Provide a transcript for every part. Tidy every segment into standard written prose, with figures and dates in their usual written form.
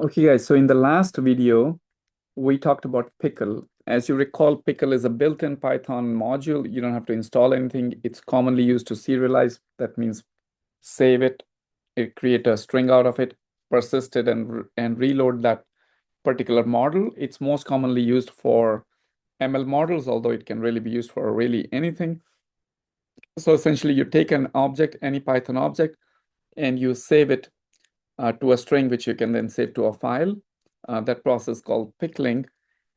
Okay, guys, so in the last video, we talked about Pickle. As you recall, Pickle is a built-in Python module. You don't have to install anything. It's commonly used to serialize. That means save it create a string out of it, persist it, and reload that particular model. It's most commonly used for ML models, although it can really be used for really anything. So essentially, you take an object, any Python object, and you save it to a string, which you can then save to a file. That process called pickling.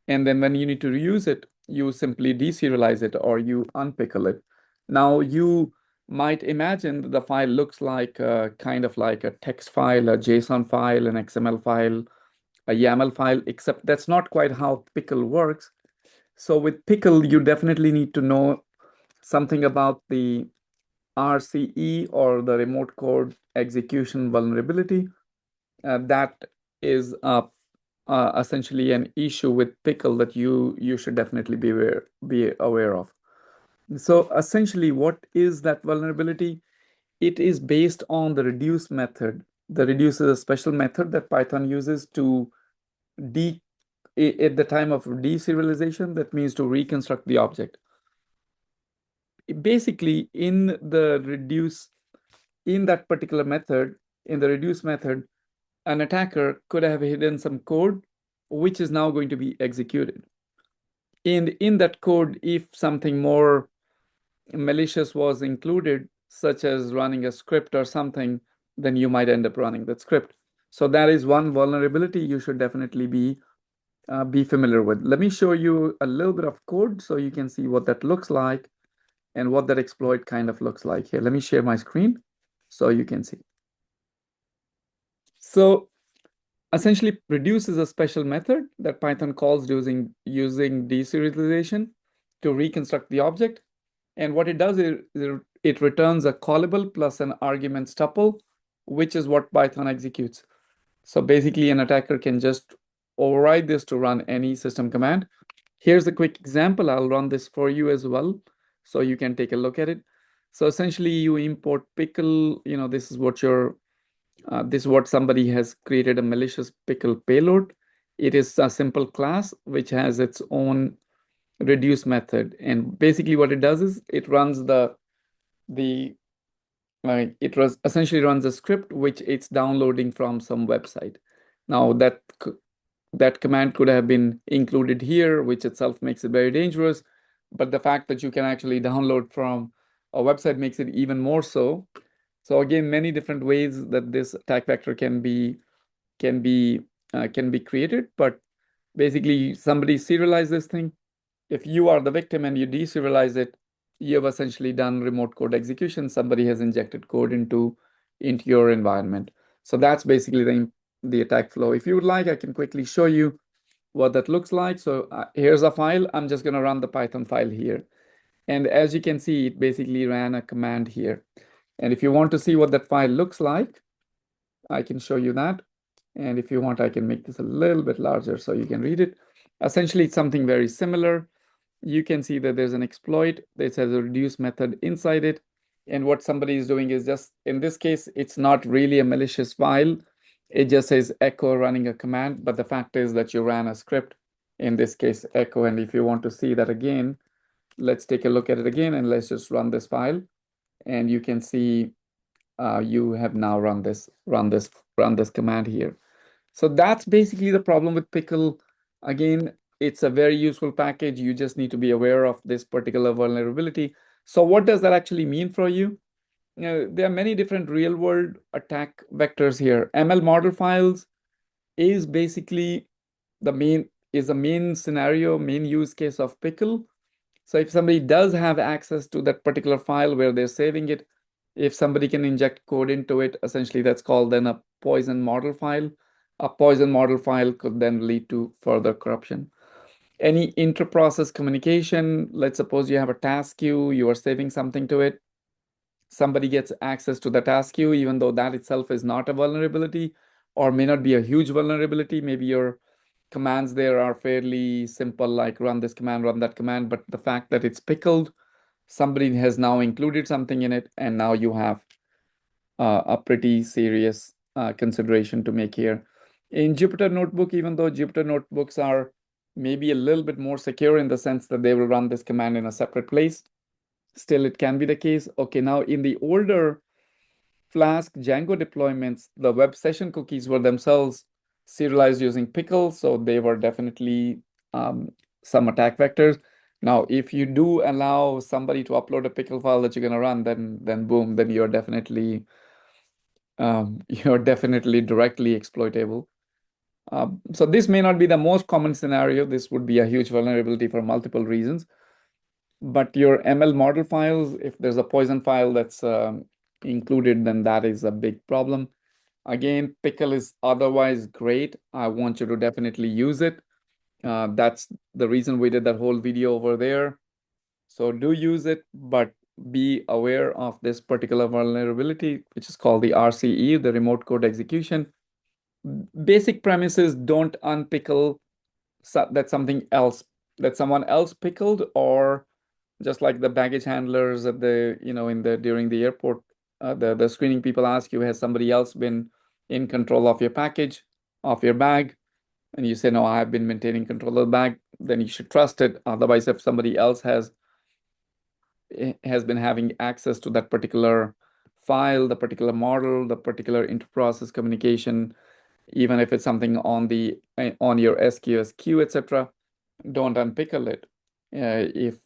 And then when you need to reuse it, you simply deserialize it or you unpickle it. Now you might imagine that the file looks like kind of like a text file, a JSON file, an XML file, a YAML file, except that's not quite how Pickle works. So with Pickle, you definitely need to know something about the RCE or the remote code execution vulnerability. That is essentially an issue with Pickle that you should definitely be aware of. So essentially, what is that vulnerability? It is based on the reduce method. The reduce is a special method that Python uses to de at the time of deserialization. That means to reconstruct the object. Basically, in that particular method, in the reduce method, an attacker could have hidden some code which is now going to be executed. And in that code, if something more malicious was included, such as running a script or something, then you might end up running that script. So that is one vulnerability you should definitely be familiar with. Let me show you a little bit of code so you can see what that looks like and what that exploit kind of looks like. Here, let me share my screen so you can see. So essentially, reduce is a special method that Python calls using deserialization to reconstruct the object. And what it does is it returns a callable plus an argument tuple, which is what Python executes. So basically, an attacker can just override this to run any system command. Here's a quick example. I'll run this for you as well, so you can take a look at it. So essentially, you import Pickle. This is what somebody has created, a malicious Pickle payload. It is a simple class which has its own reduce method, and basically what it does is it runs the it was essentially runs a script which it's downloading from some website. Now that command could have been included here, which itself makes it very dangerous, but the fact that you can actually download from a website makes it even more so. So again, many different ways that this attack vector can be can be created, but basically somebody serialized this thing. If you are the victim and you deserialize it, you have essentially done remote code execution. Somebody has injected code into your environment. So that's basically the attack flow. If you would like, I can quickly show you what that looks like. So here's a file. I'm just going to run the Python file here. And as you can see, it basically ran a command here. And if you want to see what that file looks like, I can show you that. And if you want, I can make this a little bit larger so you can read it. Essentially, it's something very similar. You can see that there's an exploit that has a reduce method inside it. And what somebody is doing is just, in this case, it's not really a malicious file. It just says echo running a command. But the fact is that you ran a script, in this case, echo. And if you want to see that again, let's take a look at it again and let's just run this file. And you can see you have now run this command here. So that's basically the problem with Pickle. Again, it's a very useful package. You just need to be aware of this particular vulnerability. So what does that actually mean for you? There are many different real world attack vectors here. ML model files is basically the main scenario, main use case of Pickle. So if somebody does have access to that particular file where they're saving it, if somebody can inject code into it, essentially that's called then a poison model file. A poison model file could then lead to further corruption. Any inter-process communication, let's suppose you have a task queue, you are saving something to it, somebody gets access to the task queue, even though that itself is not a vulnerability or may not be a huge vulnerability. Maybe your commands there are fairly simple, like run this command, run that command, but the fact that it's pickled, somebody has now included something in it, and now you have a pretty serious consideration to make here. In Jupyter Notebook, even though Jupyter Notebooks are maybe a little bit more secure in the sense that they will run this command in a separate place, still it can be the case. Okay, now in the older Flask Django deployments, the web session cookies were themselves serialized using Pickle, so they were definitely um, some attack vectors. Now, if you do allow somebody to upload a Pickle file that you're going to run, then boom, then you're definitely directly exploitable. So this may not be the most common scenario. This would be a huge vulnerability for multiple reasons. But your ML model files, if there's a poison file that's included, then that is a big problem. Again, Pickle is otherwise great. I want you to definitely use it. That's the reason we did that whole video over there. So do use it, but be aware of this particular vulnerability, which is called the RCE, the remote code execution. Basic premises: don't unpickle that something else, that someone else pickled, or just like the baggage handlers at the, in the during the airport, the screening people ask you, has somebody else been in control of your package, of your bag? And you say, no, I've been maintaining control of the bag. Then you should trust it. Otherwise, if somebody else has been having access to that particular file, the particular model, the particular interprocess communication, even if it's something on your SQS queue, etc., don't unpickle it. If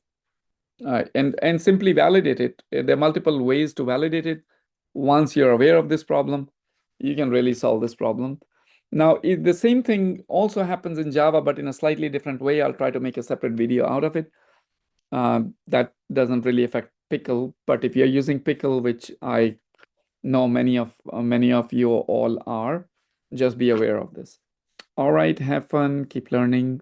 and simply validate it. There are multiple ways to validate it. Once you're aware of this problem, you can really solve this problem. Now, the same thing also happens in Java, but in a slightly different way. I'll try to make a separate video out of it. That doesn't really affect Pickle, but if you're using Pickle, which I know many of you all are, just be aware of this. All right, have fun, keep learning.